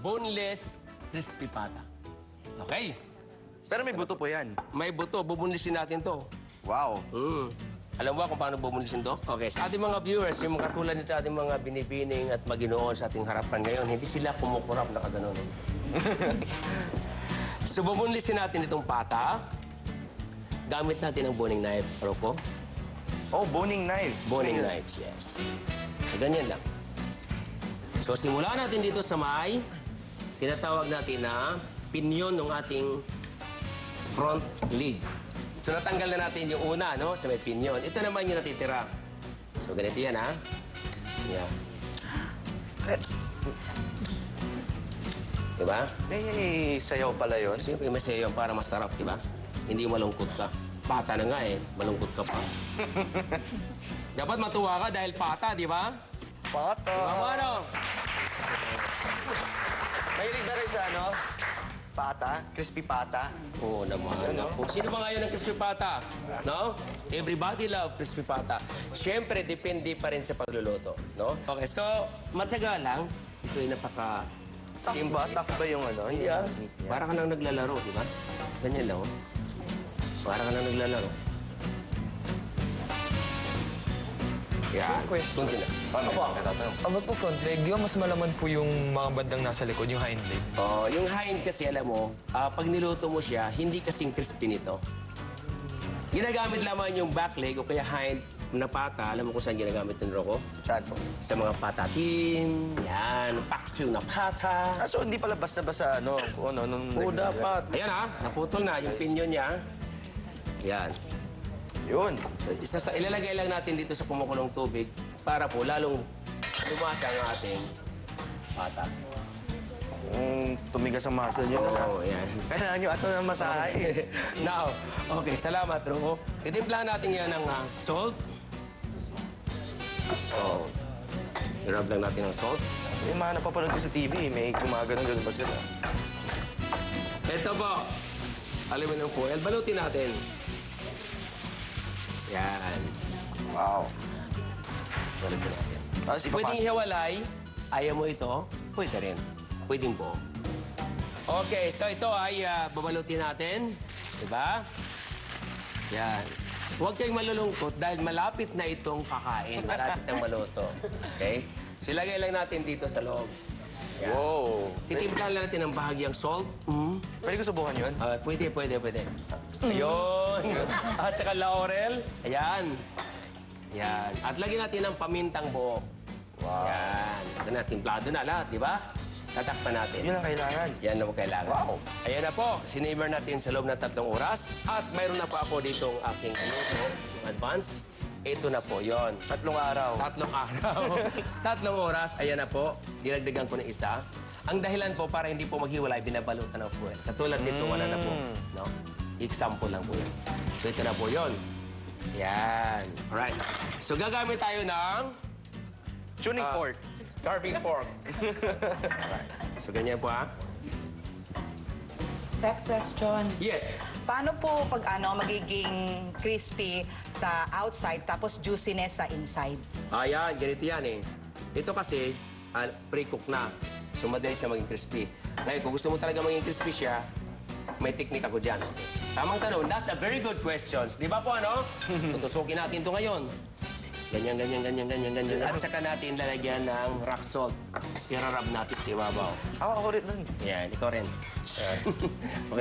boneless crispy pata. Okay? Pero may buto po yan. May buto, bubunlisin natin to. Wow. Alam mo ba kung paano bubunlisin to? Okay, sa ating mga viewers, yung mga katulad nito ating mga binibining at maginoon sa ating harapan ngayon, hindi sila kumukurap na kaganon. So, bubunlisin natin itong pata. Gamit natin ang boning knife, Rocco. Oh, boning knives. Boning knives, yes. So, ganyan lang. So, simulan natin dito sa may tinatawag natin na pinyon ng ating front leg. So, natanggal na natin yung una, no? Sa may pinyon. Ito naman yung natitira. So, ganito yan, ha? Yan. Diba? May sayaw pala yun. Siyempre, may sayo para mas tarap, diba? Hindi yung malungkot ka. Pata na nga eh. Malungkot ka pa. Dapat matuwa ka dahil pata, di ba? Pata. Diba, ano? Mahilig na rin sa ano? Pata? Crispy pata? Oo naman. Kung sino ba ngayon ng crispy pata? No? Everybody love crispy pata. Siyempre, depende pa rin sa pagluluto. No? Okay, so, matyaga lang. Ito ay napaka... Tough ba? Tough ba yung ano? Hindi ah. Para ka nang naglalaro, di ba? Ganyan lang, oh. Para ka nang naglalaro. Yan. Question. Kunti na. Paano ba? Abot po front leg, di ba mas malaman po yung mga bandang nasa likod, yung hind leg? Oh, yung hind kasi, alam mo, pag niluto mo siya, hindi kasing crispy nito. Ginagamit lamang yung back leg o kaya hind na pata. Alam mo kung saan ginagamit ng Rocco? Saan po? Sa mga patatim, yan, paksiw na pata. So, hindi pala basta-basta ano? Kung ano, nung... Oo, dapat. Ayan ha, naputol na yung pinyon niya. Yan. Yun. So, ilalagay lang natin dito sa kumukulong tubig para po lalong lumasa ang ating pata. Tumigas ang muscle nyo. Oo, yan. Kailangan nyo ato ng masahe. Now, okay, salamat, Rocco. Titimplahan natin yan ng salt. Salt. I-rub lang natin ng salt. Yung mga napapanood ko sa TV, may gumagano doon ba sila? Ito po. Aluminum foil. Balutin natin. Yan. Wow. Balutin natin. Tapos Pwedeng ihiwalay. Ayaw mo ito, pwede rin. Pwedeng buo. Okay, so ito ay babalutin natin. Diba? Yan. Huwag kayong malulungkot dahil malapit na itong kakain. Malapit na maluto. Okay? So ilagay lang natin dito sa loob. Yan. Wow. Titimplahan lang natin ng bahagyang salt. Pwede ko subukan yun? Pwede. Ayun. At saka laurel. Ayan. Yan. At lagyan natin ng pamintang buo. Wow. Yan. Ito na, timplado na lahat, di ba? Tatakpan natin. Yun ang kailangan. Yan ang kailangan. Wow. Ayan na po, sinimmer natin sa loob ng 3 oras. At mayroon na po ako dito ang aking yung advance. Ito na po, yon. 3 araw. 3 araw. 3 oras, ayan na po. Dinagdagan ko ng isa. Ang dahilan po, para hindi po maghiwalay, binabalutan ng fuel. Katulad nito, wala na po. No? Example lang po yun. So ito na po yun. Yan. Alright. So gagamit tayo ng Tuning fork. carving fork. Alright. So ganyan po, ha? Sep, question. Yes. Paano po pag magiging crispy sa outside tapos juiciness sa inside? Ayan, ganito yan eh. Ito kasi, pre-cook na. So, madali siya maging crispy. Ngayon, kung gusto mo talaga maging crispy siya, may technique ako dyan. Tamang tanong, that's a very good question. Di ba po ano? Tutusukin natin ito ngayon. Ganyan. At saka natin lalagyan ng rock salt. Irarab natin sa ibabaw. Ako rin nun. Yan, ikaw rin. Okay.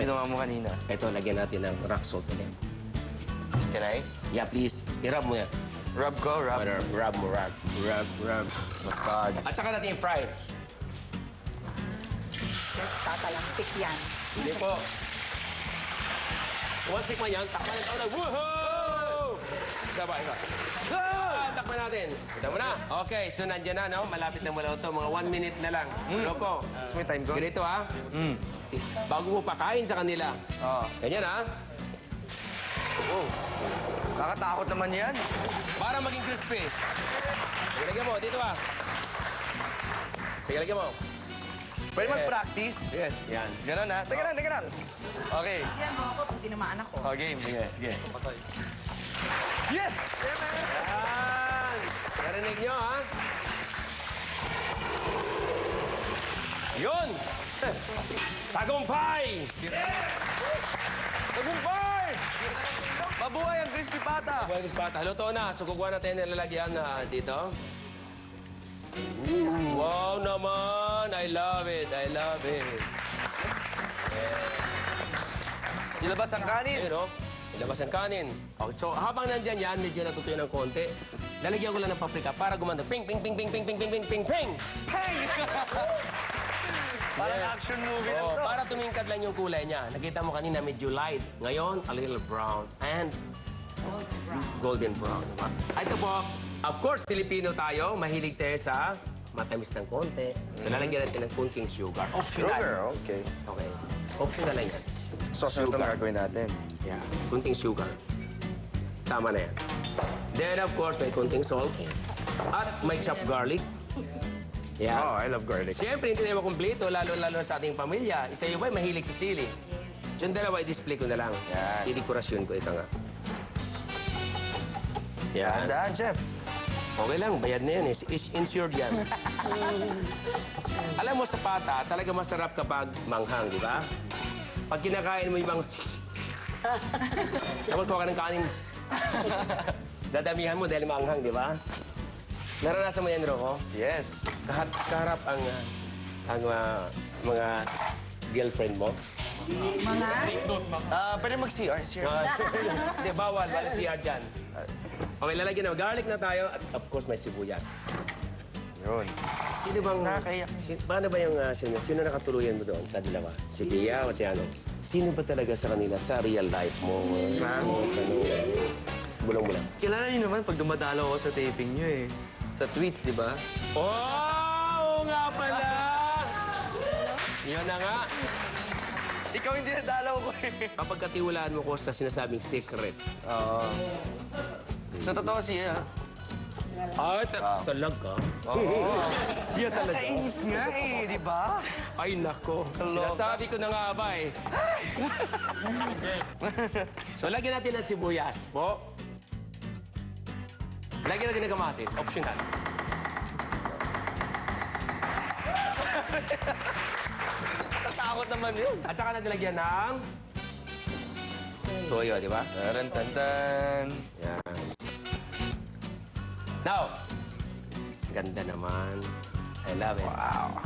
Ginawa mo kanina. Ito, lagyan natin ng rock salt ulit. Can I? Yeah, please. Irab mo yan. Rub ko, rub. Rub mo. Massage. At saka natin i-fry. Tatalangsik yan. Hindi po. Once man yan, takpan ng tao na. Woohoo! Sabay ka. Takpan natin. Kita mo na. Okay, so nandiyan na, no? Malapit na mula ito. Mga 1 minute na lang. Loko. Gusto mo yung time ko? Ganito, ha? Bago mo pakain sa kanila. Oo. Ganyan, ha? Oh. Nakakatakot naman yan. Para maging crispy. Sige, lagyan mo. Dito, ha? Sige, lagyan mo. Pwede mag-practice. Yes, yan. Ganun ha. Teka lang. Okay. Yan mo ako pag tinamaan ako. Oh, game. Sige. Yes! Yan. Narinig nyo, ha? Yun! Tagumpay! Tagumpay! Mabuhay ang crispy pata! Well, bata, luto na. So, kukuha natin yung lalagyan dito. Wow naman! I love it! I love it! Ilabas ang kanin. Ayun, oh. Ilabas ang kanin. Okay, so, habang nandyan yan, medyo natutuyo ng konti. Lalagyan ko lang ng paprika para gumanda. Ping, ping, ping, ping, ping, ping, ping, ping, ping, ping! Parang Yes. action movie na Oh, to. para tumingkad lang yung kulay niya. Nakita mo kanina medyo light. Ngayon, a little brown. And golden brown. Diba? Ito po, of course, Filipino tayo. Mahilig tayo sa matamis ng konti. So, lalagyan natin ng kunting sugar. Optional. Sugar, okay. Okay. Optional lang yan. Sauce na itong gagawin natin. Yeah. Kunting sugar. Tama na yan. Then, of course, may kunting salt. At may chopped garlic. Yeah. Oh, I love garlic. Siyempre, hindi tayo makumpleto, lalo-lalo sa ating pamilya. Ito ba mahilig sa sili? Yung dalawa, i-display ko na lang. Yan. I-dekorasyon ko. Ito nga. Yan. Tandaan, chef. Okay lang, bayad na yan. Is insured yan. Alam mo, sa pata, talaga masarap kapag manghang, di ba? Pag kinakain mo yung Tapos kuha ka ng kanin. Dadamihan mo dahil manghang, di ba? Naranasan mo yan, Rocco? Yes. Kaharap ang mga girlfriend mo? Pwede mag-CR, CR. Hindi, bawal. Bawal siya dyan. Okay, lalagyan na. Garlic na tayo. At of course, may sibuyas. Yun. Sino bang... Nakakaiyak. Paano ba yung... sino nakatuluyan mo doon sa dalawa? Si Pia o si ano? Sino ba talaga sa kanila sa real life mo? Bulong mo lang. Kilala niyo naman pag dumadalaw ako sa taping niyo eh. Sa tweets, di ba? Oh, nga pala! Yun na nga. Ikaw hindi nadalaw ko eh. Kapag katiwalaan mo ko sa sinasabing secret. Oo. Sa totoo siya. Ay, talaga? Oo. Siya talaga. Nakainis nga eh, di ba? Ay, nako. Sinasabi ko na nga ba eh. So, lagyan natin ng sibuyas po. Lagyan natin ng kamatis. Optional. Tatakot naman yun. At saka natin lagyan ng... toyo, di ba? Taran-tan-tan. Yan. Now, ganda naman. I love it. Wow.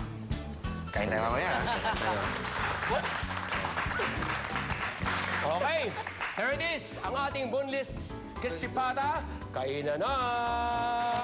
Kain tayo mamaya. Ayun. Okay, here it is. Ang ating boneless crispy pata. Kainan na!